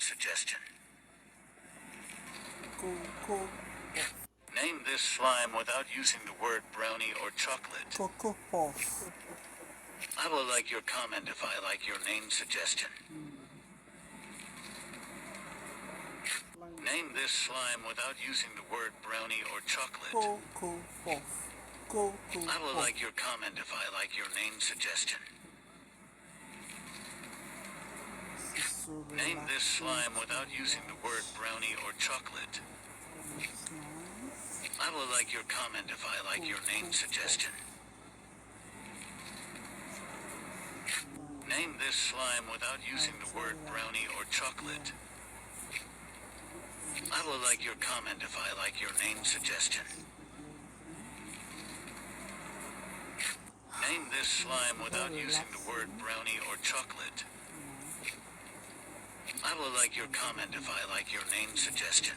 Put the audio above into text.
suggestion. Coco Name this slime without using the word brownie or chocolate. Coco Puff. I will like your comment if I like your name suggestion. Name this slime without using the word brownie or chocolate. Coco Puff. Coco I will Puff. like your comment if I like your name suggestion. Name this slime without using the word brownie or chocolate. I will like your comment if I like your name suggestion. Name this slime without using the word brownie or chocolate. I will like your comment if I like your name suggestion. Name this slime without using the word brownie or chocolate. I will like your comment if I like your name suggestion.